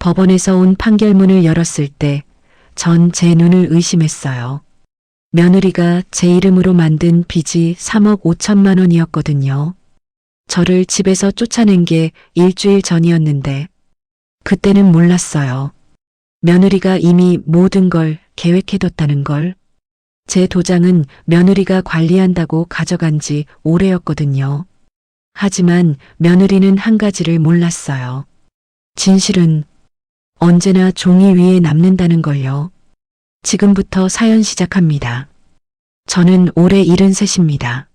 법원에서 온 판결문을 열었을 때 전 제 눈을 의심했어요. 며느리가 제 이름으로 만든 빚이 3억 5천만 원이었거든요. 저를 집에서 쫓아낸 게 일주일 전이었는데 그때는 몰랐어요. 며느리가 이미 모든 걸 계획해뒀다는 걸. 제 도장은 며느리가 관리한다고 가져간 지 오래였거든요. 하지만 며느리는 한 가지를 몰랐어요. 진실은 언제나 종이 위에 남는다는 걸요. 지금부터 사연 시작합니다. 저는 올해 73입니다.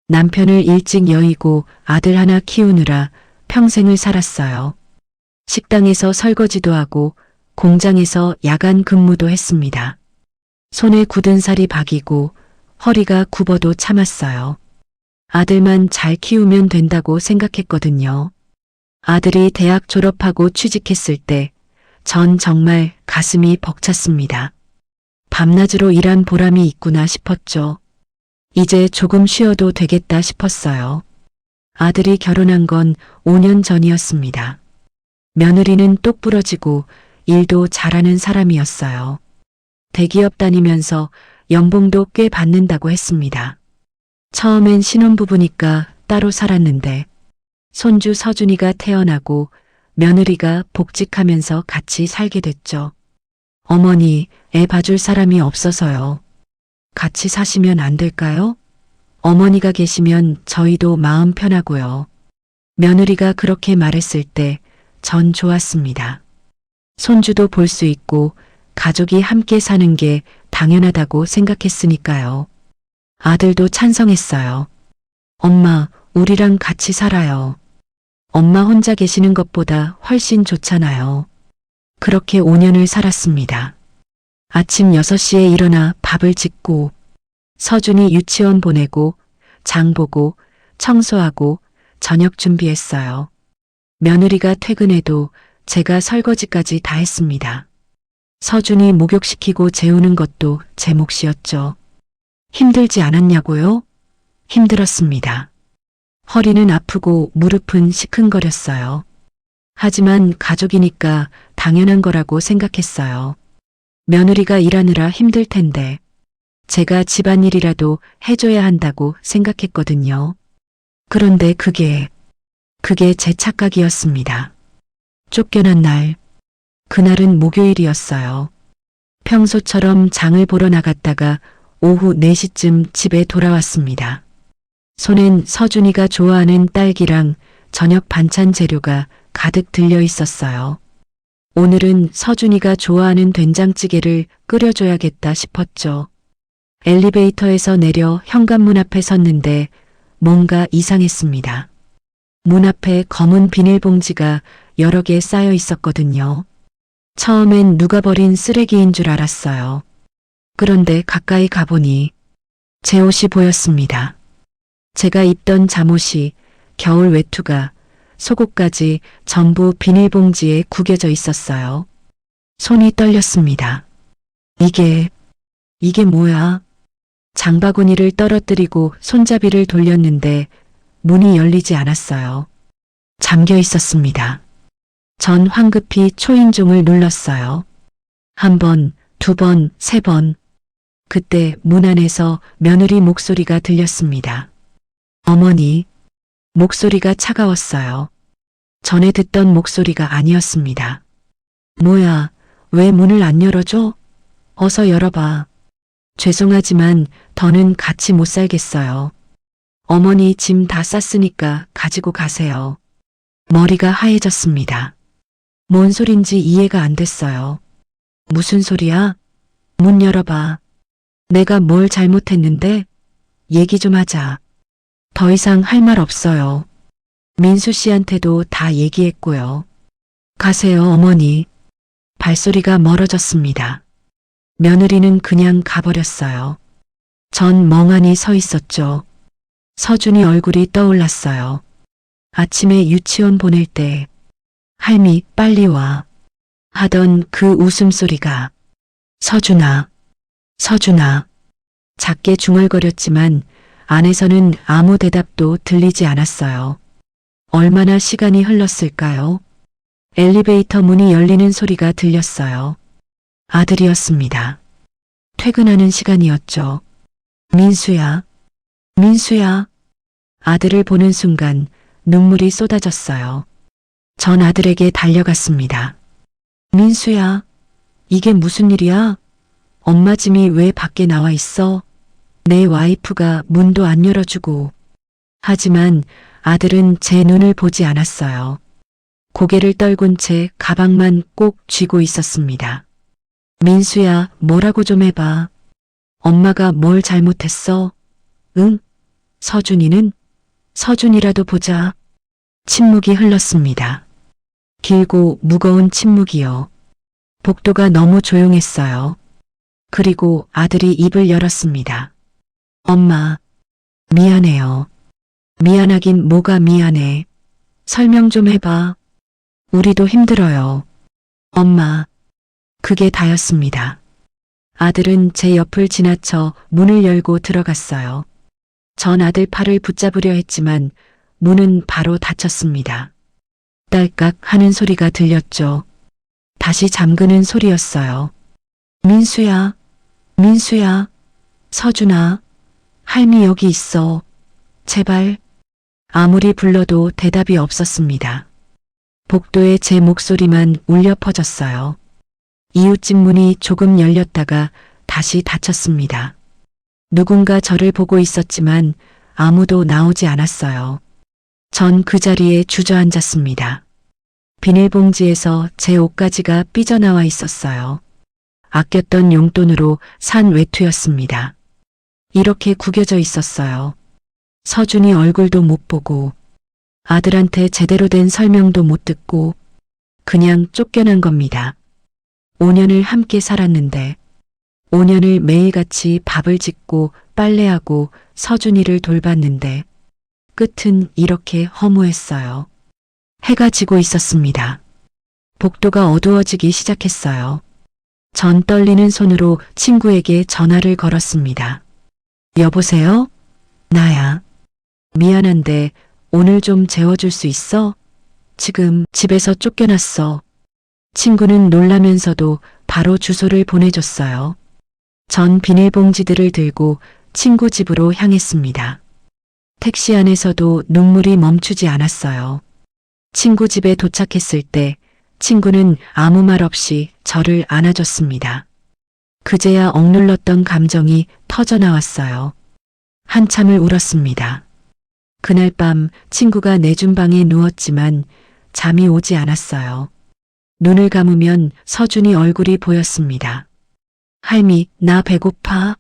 남편을 일찍 여의고 아들 하나 키우느라 평생을 살았어요. 식당에서 설거지도 하고 공장에서 야간 근무도 했습니다. 손에 굳은 살이 박이고 허리가 굽어도 참았어요. 아들만 잘 키우면 된다고 생각했거든요. 아들이 대학 졸업하고 취직했을 때 전 정말 가슴이 벅찼습니다. 밤낮으로 일한 보람이 있구나 싶었죠. 이제 조금 쉬어도 되겠다 싶었어요. 아들이 결혼한 건 5년 전이었습니다. 며느리는 똑부러지고 일도 잘하는 사람이었어요. 대기업 다니면서 연봉도 꽤 받는다고 했습니다. 처음엔 신혼부부니까 따로 살았는데 손주 서준이가 태어나고 며느리가 복직하면서 같이 살게 됐죠. 어머니, 애 봐줄 사람이 없어서요. 같이 사시면 안 될까요? 어머니가 계시면 저희도 마음 편하고요. 며느리가 그렇게 말했을 때 전 좋았습니다. 손주도 볼 수 있고 가족이 함께 사는 게 당연하다고 생각했으니까요. 아들도 찬성했어요. 엄마, 우리랑 같이 살아요. 엄마 혼자 계시는 것보다 훨씬 좋잖아요. 그렇게 5년을 살았습니다. 아침 6시에 일어나 밥을 짓고 서준이 유치원 보내고 장 보고 청소하고 저녁 준비했어요. 며느리가 퇴근해도 제가 설거지까지 다 했습니다. 서준이 목욕시키고 재우는 것도 제 몫이었죠. 힘들지 않았냐고요? 힘들었습니다. 허리는 아프고 무릎은 시큰거렸어요. 하지만 가족이니까 당연한 거라고 생각했어요. 며느리가 일하느라 힘들 텐데 제가 집안일이라도 해줘야 한다고 생각했거든요. 그런데 그게 제 착각이었습니다. 쫓겨난 날, 그날은 목요일이었어요. 평소처럼 장을 보러 나갔다가 오후 4시쯤 집에 돌아왔습니다. 손엔 서준이가 좋아하는 딸기랑 저녁 반찬 재료가 가득 들려 있었어요. 오늘은 서준이가 좋아하는 된장찌개를 끓여줘야겠다 싶었죠. 엘리베이터에서 내려 현관문 앞에 섰는데 뭔가 이상했습니다. 문 앞에 검은 비닐봉지가 여러 개 쌓여 있었거든요. 처음엔 누가 버린 쓰레기인 줄 알았어요. 그런데 가까이 가보니 제 옷이 보였습니다. 제가 입던 잠옷이, 겨울 외투가, 속옷까지 전부 비닐봉지에 구겨져 있었어요. 손이 떨렸습니다. 이게 뭐야? 장바구니를 떨어뜨리고 손잡이를 돌렸는데 문이 열리지 않았어요. 잠겨 있었습니다. 전 황급히 초인종을 눌렀어요. 1번, 2번, 3번. 그때 문 안에서 며느리 목소리가 들렸습니다. 어머니. 목소리가 차가웠어요. 전에 듣던 목소리가 아니었습니다. 뭐야, 왜 문을 안 열어줘? 어서 열어봐. 죄송하지만 더는 같이 못 살겠어요. 어머니 짐 다 쌌으니까 가지고 가세요. 머리가 하얘졌습니다. 뭔 소린지 이해가 안 됐어요. 무슨 소리야? 문 열어봐. 내가 뭘 잘못했는데? 얘기 좀 하자. 더 이상 할 말 없어요. 민수 씨한테도 다 얘기했고요. 가세요, 어머니. 발소리가 멀어졌습니다. 며느리는 그냥 가버렸어요. 전 멍하니 서 있었죠. 서준이 얼굴이 떠올랐어요. 아침에 유치원 보낼 때 할미 빨리 와 하던 그 웃음소리가 서준아, 서준아. 작게 중얼거렸지만 안에서는 아무 대답도 들리지 않았어요. 얼마나 시간이 흘렀을까요? 엘리베이터 문이 열리는 소리가 들렸어요. 아들이었습니다. 퇴근하는 시간이었죠. 민수야, 민수야. 아들을 보는 순간 눈물이 쏟아졌어요. 전 아들에게 달려갔습니다. 민수야, 이게 무슨 일이야? 엄마 짐이 왜 밖에 나와 있어? 내 와이프가 문도 안 열어주고. 하지만 아들은 제 눈을 보지 않았어요. 고개를 떨군 채 가방만 꼭 쥐고 있었습니다. 민수야, 뭐라고 좀 해봐. 엄마가 뭘 잘못했어? 응? 서준이는? 서준이라도 보자. 침묵이 흘렀습니다. 길고 무거운 침묵이요. 복도가 너무 조용했어요. 그리고 아들이 입을 열었습니다. 엄마, 미안해요. 미안하긴 뭐가 미안해. 설명 좀 해봐. 우리도 힘들어요. 엄마, 그게 다였습니다. 아들은 제 옆을 지나쳐 문을 열고 들어갔어요. 전 아들 팔을 붙잡으려 했지만 문은 바로 닫혔습니다. 딸깍 하는 소리가 들렸죠. 다시 잠그는 소리였어요. 민수야, 민수야, 서준아, 할미 여기 있어. 제발. 아무리 불러도 대답이 없었습니다. 복도에 제 목소리만 울려 퍼졌어요. 이웃집 문이 조금 열렸다가 다시 닫혔습니다. 누군가 저를 보고 있었지만 아무도 나오지 않았어요. 전 그 자리에 주저앉았습니다. 비닐봉지에서 제 옷가지가 삐져나와 있었어요. 아꼈던 용돈으로 산 외투였습니다. 이렇게 구겨져 있었어요. 서준이 얼굴도 못 보고 아들한테 제대로 된 설명도 못 듣고 그냥 쫓겨난 겁니다. 5년을 함께 살았는데 5년을 매일같이 밥을 짓고 빨래하고 서준이를 돌봤는데 끝은 이렇게 허무했어요. 해가 지고 있었습니다. 복도가 어두워지기 시작했어요. 전 떨리는 손으로 친구에게 전화를 걸었습니다. 여보세요? 나야. 미안한데 오늘 좀 재워줄 수 있어? 지금 집에서 쫓겨났어. 친구는 놀라면서도 바로 주소를 보내줬어요. 전 비닐봉지들을 들고 친구 집으로 향했습니다. 택시 안에서도 눈물이 멈추지 않았어요. 친구 집에 도착했을 때 친구는 아무 말 없이 저를 안아줬습니다. 그제야 억눌렀던 감정이 터져나왔어요. 한참을 울었습니다. 그날 밤 친구가 내준 방에 누웠지만 잠이 오지 않았어요. 눈을 감으면 서준이 얼굴이 보였습니다. 할미, 나 배고파?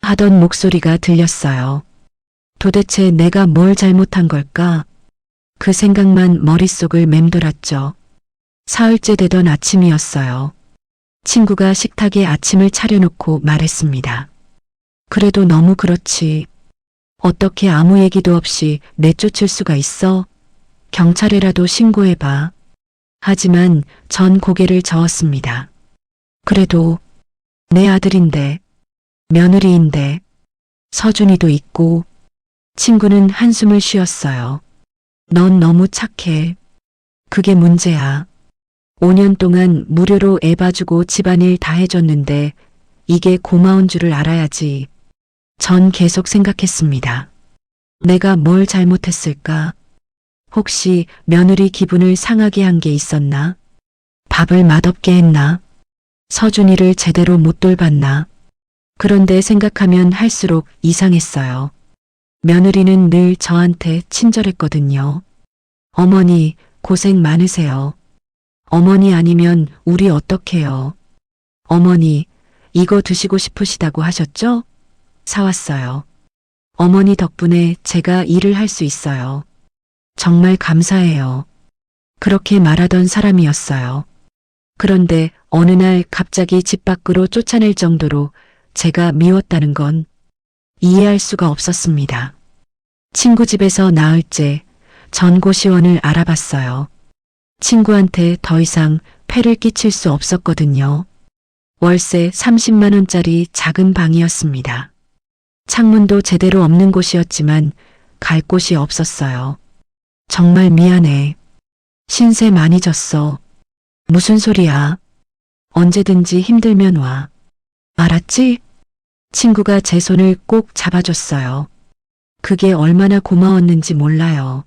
하던 목소리가 들렸어요. 도대체 내가 뭘 잘못한 걸까? 그 생각만 머릿속을 맴돌았죠. 사흘째 되던 아침이었어요. 친구가 식탁에 아침을 차려놓고 말했습니다. 그래도 너무 그렇지. 어떻게 아무 얘기도 없이 내쫓을 수가 있어? 경찰에라도 신고해봐. 하지만 전 고개를 저었습니다. 그래도 내 아들인데, 며느리인데, 서준이도 있고. 친구는 한숨을 쉬었어요. 넌 너무 착해. 그게 문제야. 5년 동안 무료로 애 봐주고 집안일 다 해줬는데 이게 고마운 줄을 알아야지. 전 계속 생각했습니다. 내가 뭘 잘못했을까? 혹시 며느리 기분을 상하게 한 게 있었나? 밥을 맛없게 했나? 서준이를 제대로 못 돌봤나? 그런데 생각하면 할수록 이상했어요. 며느리는 늘 저한테 친절했거든요. 어머니, 고생 많으세요. 어머니 아니면 우리 어떡해요? 어머니, 이거 드시고 싶으시다고 하셨죠? 사왔어요. 어머니 덕분에 제가 일을 할 수 있어요. 정말 감사해요. 그렇게 말하던 사람이었어요. 그런데 어느 날 갑자기 집 밖으로 쫓아낼 정도로 제가 미웠다는 건 이해할 수가 없었습니다. 친구 집에서 나흘째 전고시원을 알아봤어요. 친구한테 더 이상 폐를 끼칠 수 없었거든요. 월세 30만 원짜리 작은 방이었습니다. 창문도 제대로 없는 곳이었지만 갈 곳이 없었어요. 정말 미안해. 신세 많이 졌어. 무슨 소리야? 언제든지 힘들면 와. 알았지? 친구가 제 손을 꼭 잡아줬어요. 그게 얼마나 고마웠는지 몰라요.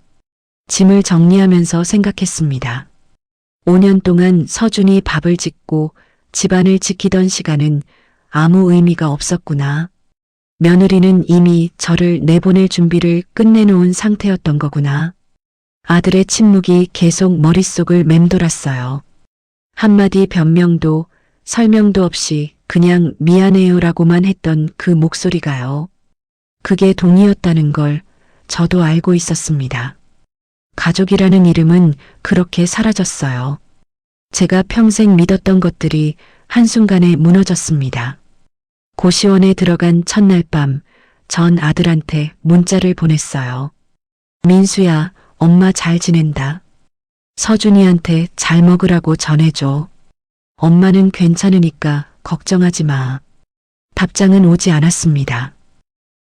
짐을 정리하면서 생각했습니다. 5년 동안 서준이 밥을 짓고 집안을 지키던 시간은 아무 의미가 없었구나. 며느리는 이미 저를 내보낼 준비를 끝내놓은 상태였던 거구나. 아들의 침묵이 계속 머릿속을 맴돌았어요. 한마디 변명도 설명도 없이 그냥 미안해요라고만 했던 그 목소리가요. 그게 동의였다는 걸 저도 알고 있었습니다. 가족이라는 이름은 그렇게 사라졌어요. 제가 평생 믿었던 것들이 한순간에 무너졌습니다. 고시원에 들어간 첫날 밤, 전 아들한테 문자를 보냈어요. 민수야, 엄마 잘 지낸다. 서준이한테 잘 먹으라고 전해줘. 엄마는 괜찮으니까 걱정하지 마. 답장은 오지 않았습니다.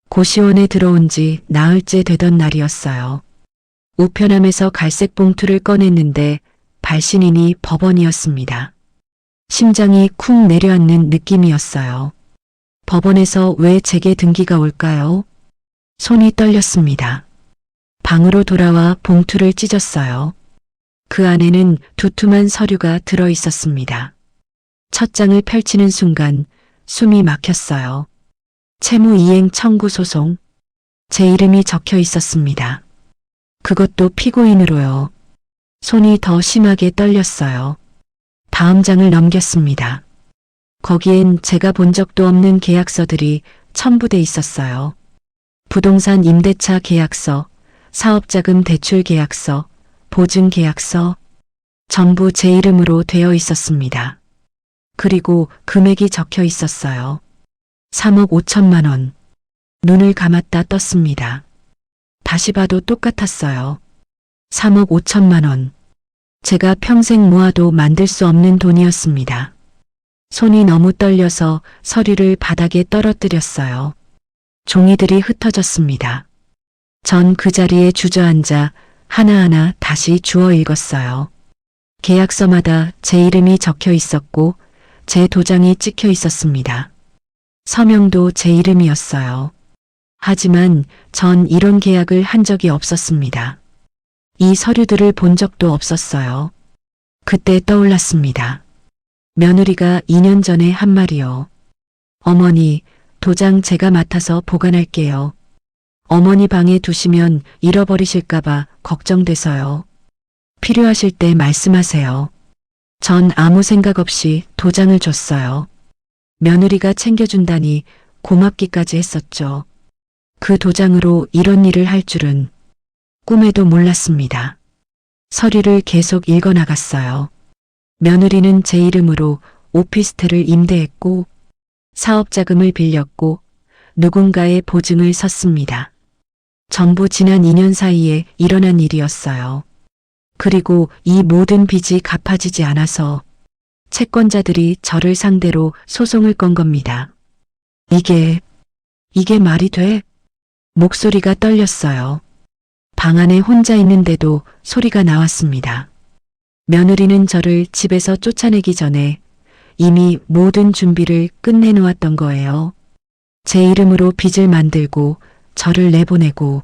고시원에 들어온 지 나흘째 되던 날이었어요. 우편함에서 갈색 봉투를 꺼냈는데 발신인이 법원이었습니다. 심장이 쿵 내려앉는 느낌이었어요. 법원에서 왜 제게 등기가 올까요? 손이 떨렸습니다. 방으로 돌아와 봉투를 찢었어요. 그 안에는 두툼한 서류가 들어 있었습니다. 첫 장을 펼치는 순간 숨이 막혔어요. 채무이행 청구 소송. 제 이름이 적혀 있었습니다. 그것도 피고인으로요. 손이 더 심하게 떨렸어요. 다음 장을 넘겼습니다. 거기엔 제가 본 적도 없는 계약서들이 첨부돼 있었어요. 부동산 임대차 계약서, 사업자금 대출 계약서, 보증 계약서, 전부 제 이름으로 되어 있었습니다. 그리고 금액이 적혀 있었어요. 3억 5천만 원. 눈을 감았다 떴습니다. 다시 봐도 똑같았어요. 3억 5천만 원. 제가 평생 모아도 만들 수 없는 돈이었습니다. 손이 너무 떨려서 서류를 바닥에 떨어뜨렸어요. 종이들이 흩어졌습니다. 전 그 자리에 주저앉아 하나하나 다시 주워 읽었어요. 계약서마다 제 이름이 적혀 있었고 제 도장이 찍혀 있었습니다. 서명도 제 이름이었어요. 하지만 전 이런 계약을 한 적이 없었습니다. 이 서류들을 본 적도 없었어요. 그때 떠올랐습니다. 며느리가 2년 전에 한 말이요. 어머니, 도장 제가 맡아서 보관할게요. 어머니 방에 두시면 잃어버리실까봐 걱정돼서요. 필요하실 때 말씀하세요. 전 아무 생각 없이 도장을 줬어요. 며느리가 챙겨준다니 고맙기까지 했었죠. 그 도장으로 이런 일을 할 줄은 꿈에도 몰랐습니다. 서류를 계속 읽어나갔어요. 며느리는 제 이름으로 오피스텔을 임대했고 사업자금을 빌렸고 누군가의 보증을 섰습니다. 전부 지난 2년 사이에 일어난 일이었어요. 그리고 이 모든 빚이 갚아지지 않아서 채권자들이 저를 상대로 소송을 건 겁니다. 이게 말이 돼? 목소리가 떨렸어요. 방 안에 혼자 있는데도 소리가 나왔습니다. 며느리는 저를 집에서 쫓아내기 전에 이미 모든 준비를 끝내놓았던 거예요. 제 이름으로 빚을 만들고 저를 내보내고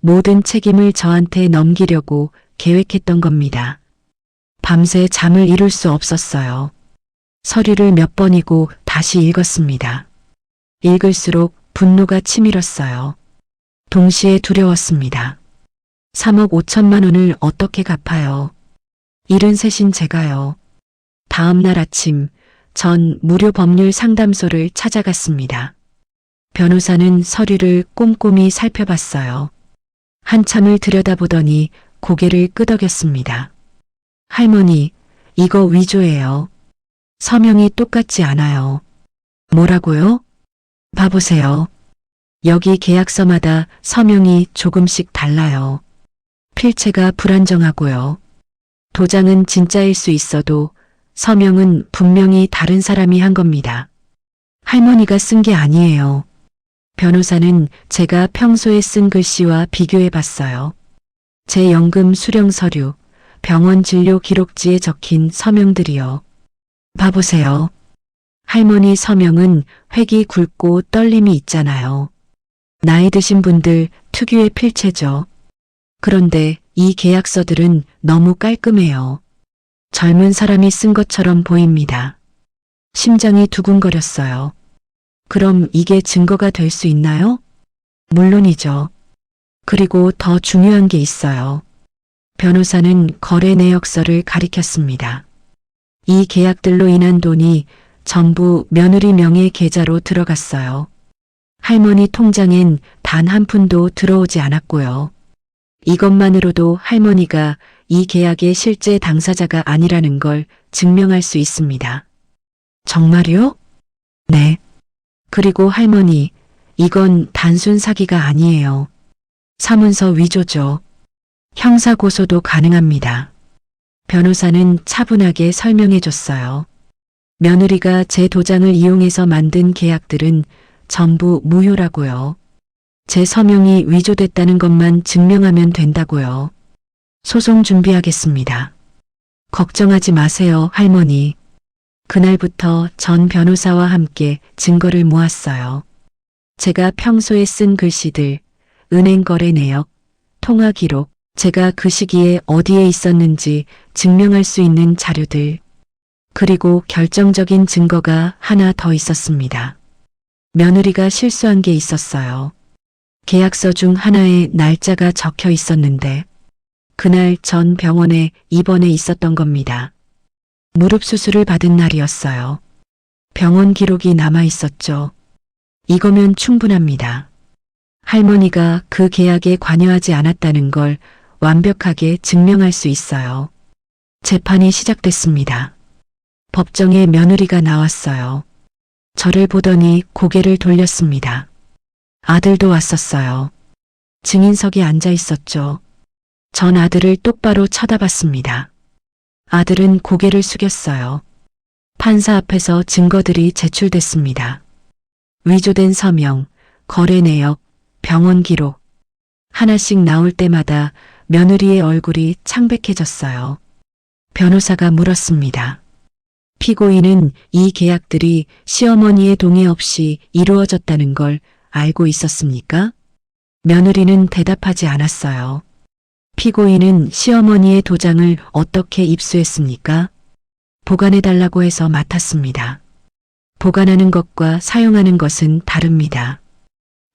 모든 책임을 저한테 넘기려고 계획했던 겁니다. 밤새 잠을 이룰 수 없었어요. 서류를 몇 번이고 다시 읽었습니다. 읽을수록 분노가 치밀었어요. 동시에 두려웠습니다. 3억 5천만 원을 어떻게 갚아요? 73인 제가요. 다음 날 아침 전 무료 법률 상담소를 찾아갔습니다. 변호사는 서류를 꼼꼼히 살펴봤어요. 한참을 들여다보더니 고개를 끄덕였습니다. 할머니, 이거 위조예요. 서명이 똑같지 않아요. 뭐라고요? 봐보세요. 여기 계약서마다 서명이 조금씩 달라요. 필체가 불안정하고요. 도장은 진짜일 수 있어도 서명은 분명히 다른 사람이 한 겁니다. 할머니가 쓴 게 아니에요. 변호사는 제가 평소에 쓴 글씨와 비교해 봤어요. 제 연금 수령 서류, 병원 진료 기록지에 적힌 서명들이요. 봐보세요. 할머니 서명은 획이 굵고 떨림이 있잖아요. 나이 드신 분들 특유의 필체죠. 그런데 이 계약서들은 너무 깔끔해요. 젊은 사람이 쓴 것처럼 보입니다. 심장이 두근거렸어요. 그럼 이게 증거가 될 수 있나요? 물론이죠. 그리고 더 중요한 게 있어요. 변호사는 거래 내역서를 가리켰습니다. 이 계약들로 인한 돈이 전부 며느리 명의 계좌로 들어갔어요. 할머니 통장엔 단 한 푼도 들어오지 않았고요. 이것만으로도 할머니가 이 계약의 실제 당사자가 아니라는 걸 증명할 수 있습니다. 정말요? 네. 그리고 할머니, 이건 단순 사기가 아니에요. 사문서 위조죠. 형사 고소도 가능합니다. 변호사는 차분하게 설명해 줬어요. 며느리가 제 도장을 이용해서 만든 계약들은 전부 무효라고요. 제 서명이 위조됐다는 것만 증명하면 된다고요. 소송 준비하겠습니다. 걱정하지 마세요, 할머니. 그날부터 전 변호사와 함께 증거를 모았어요. 제가 평소에 쓴 글씨들, 은행 거래 내역, 통화 기록, 제가 그 시기에 어디에 있었는지 증명할 수 있는 자료들, 그리고 결정적인 증거가 하나 더 있었습니다. 며느리가 실수한 게 있었어요. 계약서 중 하나에 날짜가 적혀 있었는데 그날 전 병원에 입원해 있었던 겁니다. 무릎 수술을 받은 날이었어요. 병원 기록이 남아 있었죠. 이거면 충분합니다. 할머니가 그 계약에 관여하지 않았다는 걸 완벽하게 증명할 수 있어요. 재판이 시작됐습니다. 법정에 며느리가 나왔어요. 저를 보더니 고개를 돌렸습니다. 아들도 왔었어요. 증인석에 앉아 있었죠. 전 아들을 똑바로 쳐다봤습니다. 아들은 고개를 숙였어요. 판사 앞에서 증거들이 제출됐습니다. 위조된 서명, 거래 내역, 병원 기록. 하나씩 나올 때마다 며느리의 얼굴이 창백해졌어요. 변호사가 물었습니다. 피고인은 이 계약들이 시어머니의 동의 없이 이루어졌다는 걸 알고 있었습니까? 며느리는 대답하지 않았어요. 피고인은 시어머니의 도장을 어떻게 입수했습니까? 보관해달라고 해서 맡았습니다. 보관하는 것과 사용하는 것은 다릅니다.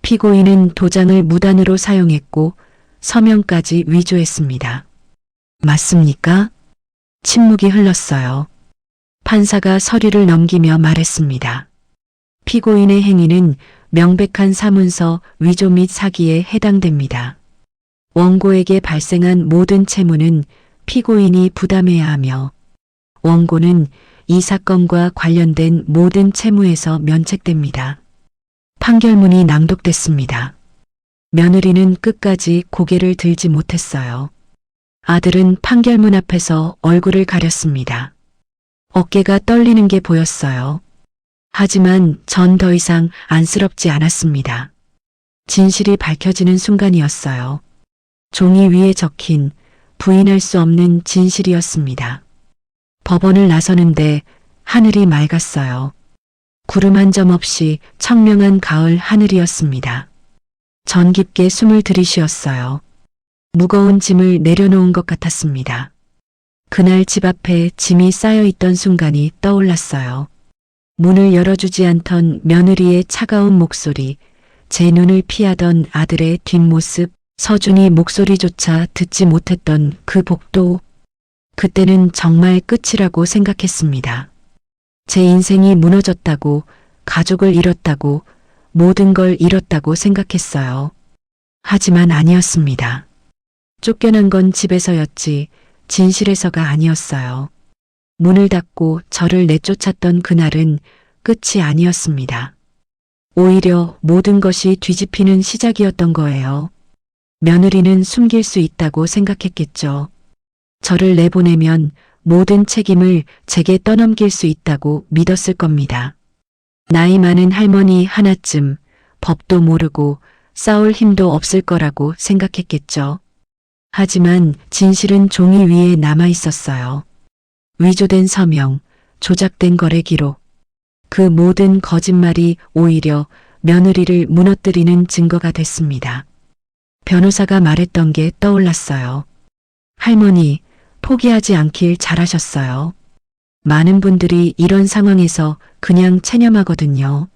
피고인은 도장을 무단으로 사용했고 서명까지 위조했습니다. 맞습니까? 침묵이 흘렀어요. 판사가 서류를 넘기며 말했습니다. 피고인의 행위는 명백한 사문서 위조 및 사기에 해당됩니다. 원고에게 발생한 모든 채무는 피고인이 부담해야 하며 원고는 이 사건과 관련된 모든 채무에서 면책됩니다. 판결문이 낭독됐습니다. 며느리는 끝까지 고개를 들지 못했어요. 아들은 판결문 앞에서 얼굴을 가렸습니다. 어깨가 떨리는 게 보였어요. 하지만 전 더 이상 안쓰럽지 않았습니다. 진실이 밝혀지는 순간이었어요. 종이 위에 적힌 부인할 수 없는 진실이었습니다. 법원을 나서는데 하늘이 맑았어요. 구름 한 점 없이 청명한 가을 하늘이었습니다. 전 깊게 숨을 들이쉬었어요. 무거운 짐을 내려놓은 것 같았습니다. 그날 집 앞에 짐이 쌓여있던 순간이 떠올랐어요. 문을 열어주지 않던 며느리의 차가운 목소리, 제 눈을 피하던 아들의 뒷모습, 서준이 목소리조차 듣지 못했던 그 복도. 그때는 정말 끝이라고 생각했습니다. 제 인생이 무너졌다고, 가족을 잃었다고, 모든 걸 잃었다고 생각했어요. 하지만 아니었습니다. 쫓겨난 건 집에서였지 진실에서가 아니었어요. 문을 닫고 저를 내쫓았던 그날은 끝이 아니었습니다. 오히려 모든 것이 뒤집히는 시작이었던 거예요. 며느리는 숨길 수 있다고 생각했겠죠. 저를 내보내면 모든 책임을 제게 떠넘길 수 있다고 믿었을 겁니다. 나이 많은 할머니 하나쯤 법도 모르고 싸울 힘도 없을 거라고 생각했겠죠. 하지만 진실은 종이 위에 남아 있었어요. 위조된 서명, 조작된 거래 기록. 그 모든 거짓말이 오히려 며느리를 무너뜨리는 증거가 됐습니다. 변호사가 말했던 게 떠올랐어요. 할머니, 포기하지 않길 잘하셨어요. 많은 분들이 이런 상황에서 그냥 체념하거든요.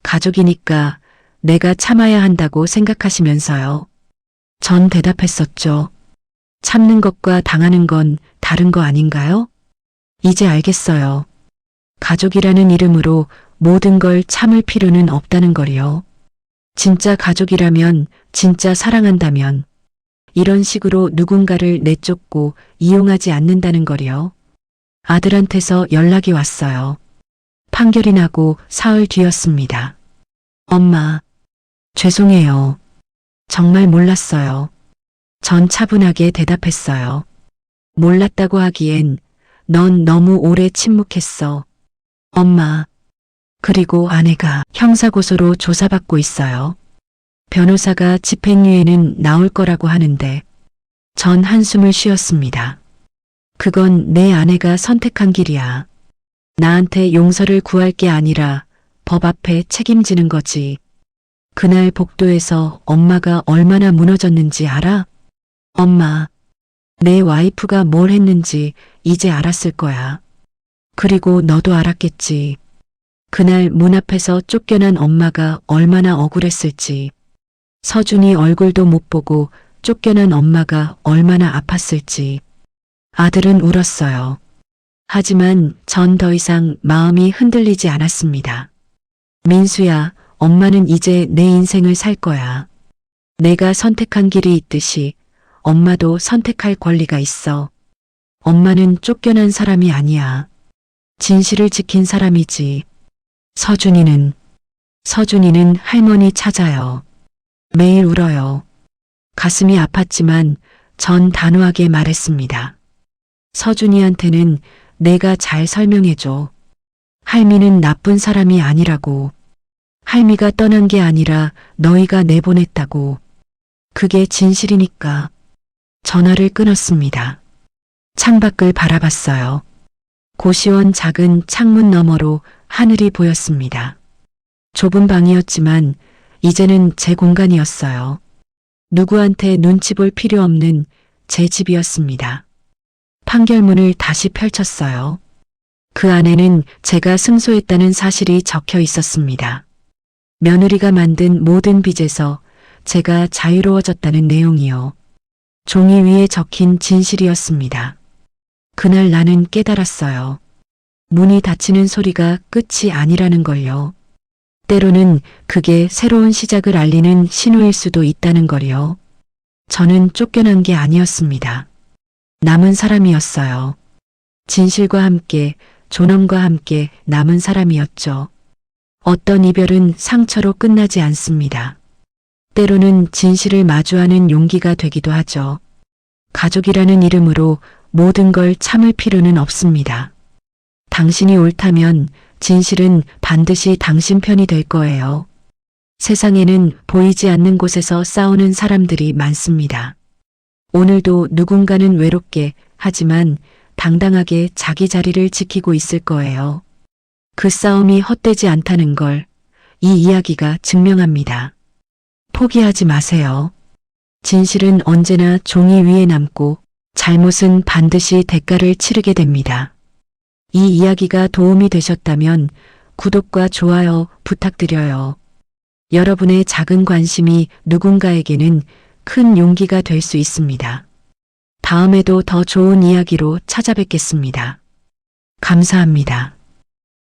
가족이니까 내가 참아야 한다고 생각하시면서요. 전 대답했었죠. 참는 것과 당하는 건 다른 거 아닌가요? 이제 알겠어요. 가족이라는 이름으로 모든 걸 참을 필요는 없다는 거리요. 진짜 가족이라면, 진짜 사랑한다면, 이런 식으로 누군가를 내쫓고 이용하지 않는다는 거리요. 아들한테서 연락이 왔어요. 판결이 나고 사흘 뒤였습니다. 엄마, 죄송해요. 정말 몰랐어요. 전 차분하게 대답했어요. 몰랐다고 하기엔 넌 너무 오래 침묵했어. 엄마. 그리고 아내가 형사고소로 조사받고 있어요. 변호사가 집행유예는 나올 거라고 하는데 전 한숨을 쉬었습니다. 그건 내 아내가 선택한 길이야. 나한테 용서를 구할 게 아니라 법 앞에 책임지는 거지. 그날 복도에서 엄마가 얼마나 무너졌는지 알아? 엄마, 내 와이프가 뭘 했는지 이제 알았을 거야. 그리고 너도 알았겠지. 그날 문 앞에서 쫓겨난 엄마가 얼마나 억울했을지. 서준이 얼굴도 못 보고 쫓겨난 엄마가 얼마나 아팠을지. 아들은 울었어요. 하지만 전 더 이상 마음이 흔들리지 않았습니다. 민수야, 엄마는 이제 내 인생을 살 거야. 내가 선택한 길이 있듯이 엄마도 선택할 권리가 있어. 엄마는 쫓겨난 사람이 아니야. 진실을 지킨 사람이지. 서준이는 할머니 찾아요. 매일 울어요. 가슴이 아팠지만 전 단호하게 말했습니다. 서준이한테는 내가 잘 설명해줘. 할미는 나쁜 사람이 아니라고. 할미가 떠난 게 아니라 너희가 내보냈다고. 그게 진실이니까. 전화를 끊었습니다. 창밖을 바라봤어요. 고시원 작은 창문 너머로 하늘이 보였습니다. 좁은 방이었지만 이제는 제 공간이었어요. 누구한테 눈치 볼 필요 없는 제 집이었습니다. 판결문을 다시 펼쳤어요. 그 안에는 제가 승소했다는 사실이 적혀 있었습니다. 며느리가 만든 모든 빚에서 제가 자유로워졌다는 내용이요. 종이 위에 적힌 진실이었습니다. 그날 나는 깨달았어요. 문이 닫히는 소리가 끝이 아니라는 걸요. 때로는 그게 새로운 시작을 알리는 신호일 수도 있다는 걸요. 저는 쫓겨난 게 아니었습니다. 남은 사람이었어요. 진실과 함께, 존엄과 함께 남은 사람이었죠. 어떤 이별은 상처로 끝나지 않습니다. 때로는 진실을 마주하는 용기가 되기도 하죠. 가족이라는 이름으로 모든 걸 참을 필요는 없습니다. 당신이 옳다면 진실은 반드시 당신 편이 될 거예요. 세상에는 보이지 않는 곳에서 싸우는 사람들이 많습니다. 오늘도 누군가는 외롭게 하지만 당당하게 자기 자리를 지키고 있을 거예요. 그 싸움이 헛되지 않다는 걸 이 이야기가 증명합니다. 포기하지 마세요. 진실은 언제나 종이 위에 남고 잘못은 반드시 대가를 치르게 됩니다. 이 이야기가 도움이 되셨다면 구독과 좋아요 부탁드려요. 여러분의 작은 관심이 누군가에게는 큰 용기가 될 수 있습니다. 다음에도 더 좋은 이야기로 찾아뵙겠습니다. 감사합니다.